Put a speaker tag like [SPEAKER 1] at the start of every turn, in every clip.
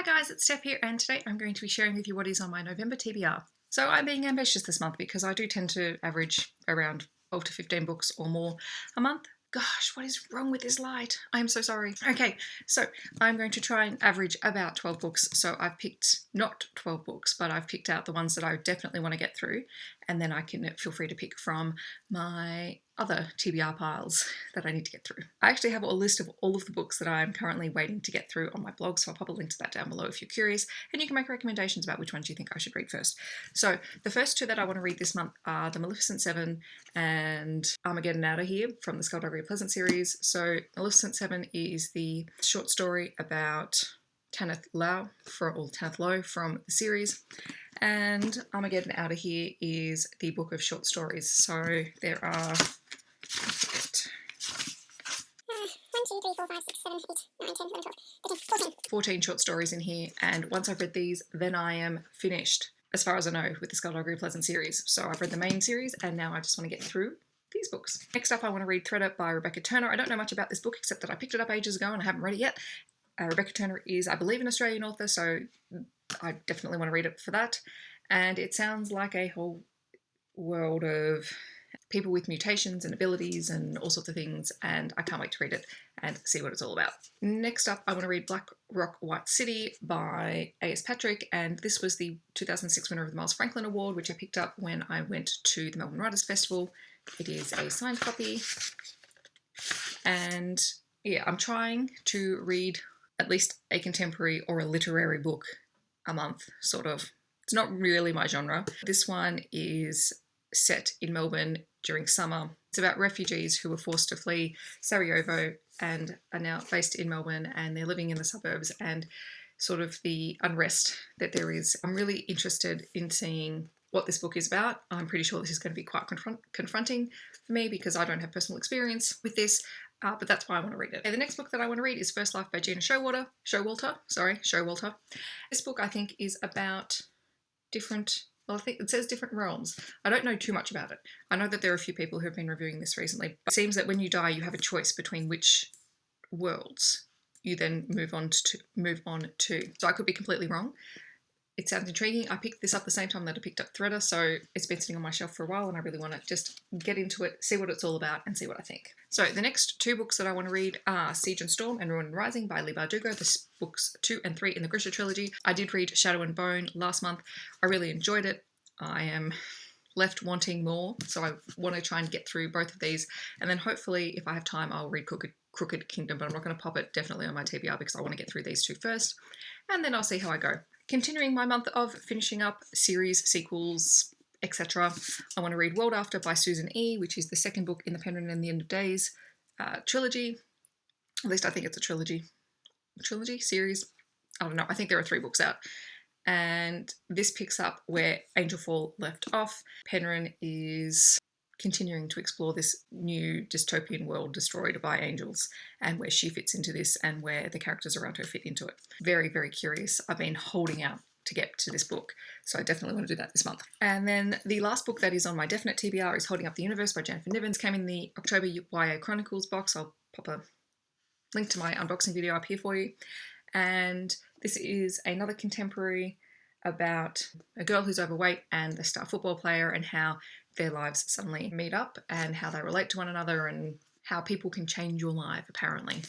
[SPEAKER 1] Hi guys, it's Steph here, and today I'm going to be sharing with you what is on my November TBR. So I'm being ambitious this month because I do tend to average around 12 to 15 books or more a month. Gosh, what is wrong with this light? I am so sorry. Okay, so I'm going to try and average about 12 books. So I've picked not 12 books, but I've picked out the ones that I definitely want to get through, and then I can feel free to pick from my other TBR piles that I need to get through. I actually have a list of all of the books that I'm currently waiting to get through on my blog, so I'll pop a link to that down below if you're curious, and you can make recommendations about which ones you think I should read first. So the first two that I want to read this month are the Maleficent 7 and Armageddon Out of Here from the Skullduggery Pleasant series. So Maleficent 7 is the short story about Tanith Low from the series, and Armageddon Out of Here is the book of short stories. So there are 14 short stories in here, and once I've read these, then I am finished, as far as I know, with the Skullduggery Pleasant series. So I've read the main series, and now I just want to get through these books. Next up, I want to read Threader by Rebecca Turner. I don't know much about this book, except that I picked it up ages ago and I haven't read it yet. Rebecca Turner is, I believe, an Australian author, so I definitely want to read it for that. And it sounds like a whole world of people with mutations and abilities and all sorts of things, and I can't wait to read it and see what it's all about. Next up, I want to read Black Rock White City by A.S. Patrick, and this was the 2006 winner of the Miles Franklin Award, which I picked up when I went to the Melbourne Writers Festival. It is a signed copy, and yeah, I'm trying to read at least a contemporary or a literary book a month, sort of. It's not really my genre. This one is set in Melbourne during summer. It's about refugees who were forced to flee Sarajevo and are now based in Melbourne, and they're living in the suburbs and sort of the unrest that there is. I'm really interested in seeing what this book is about. I'm pretty sure this is going to be quite confronting for me because I don't have personal experience with this, but that's why I want to read it. And the next book that I want to read is First Life by Gina Showalter. This book, I think, is about different, well, I think it says different realms. I don't know too much about it. I know that there are a few people who have been reviewing this recently, but it seems that when you die, you have a choice between which worlds you then move on to. So I could be completely wrong. It sounds intriguing. I picked this up the same time that I picked up Threader, so it's been sitting on my shelf for a while, and I really want to just get into it, see what it's all about, and see what I think. So the next two books that I want to read are Siege and Storm and Ruin and Rising by Leigh Bardugo. This books 2 and 3 in the Grisha trilogy. I did read Shadow and Bone last month. I really enjoyed it. I am left wanting more, so I want to try and get through both of these, and then hopefully, if I have time, I'll read Crooked Kingdom, but I'm not going to pop it definitely on my TBR because I want to get through these two first, and then I'll see how I go. Continuing my month of finishing up series, sequels, etc., I want to read World After by Susan E., which is the second book in the Penguin and the End of Days trilogy. At least I think it's a trilogy. Series? I don't know. I think there are 3 books out. And this picks up where Angelfall left off. Penryn is continuing to explore this new dystopian world destroyed by angels, and where she fits into this and where the characters around her fit into it. Very, very curious. I've been holding out to get to this book, so I definitely want to do that this month. And then the last book that is on my definite TBR is Holding Up the Universe by Jennifer Nivens. Came in the October YA Chronicles box. I'll pop a link to my unboxing video up here for you. And this is another contemporary about a girl who's overweight and a star football player, and how their lives suddenly meet up and how they relate to one another and how people can change your life, apparently.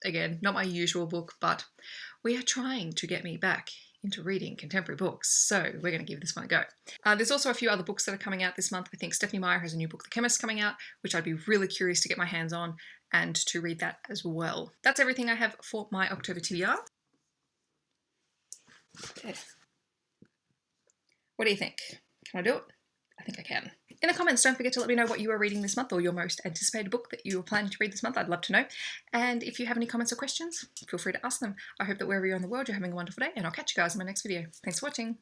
[SPEAKER 1] Again, not my usual book, but we are trying to get me back into reading contemporary books, so we're going to give this one a go. There's also a few other books that are coming out this month. I think Stephanie Meyer has a new book, The Chemist, coming out, which I'd be really curious to get my hands on and to read that as well. That's everything I have for my October TBR. Okay. What do you think? Can I do it? I think I can. In the comments, don't forget to let me know what you are reading this month, or your most anticipated book that you are planning to read this month. I'd love to know. And if you have any comments or questions, feel free to ask them. I hope that wherever you are in the world, you're having a wonderful day, and I'll catch you guys in my next video. Thanks for watching.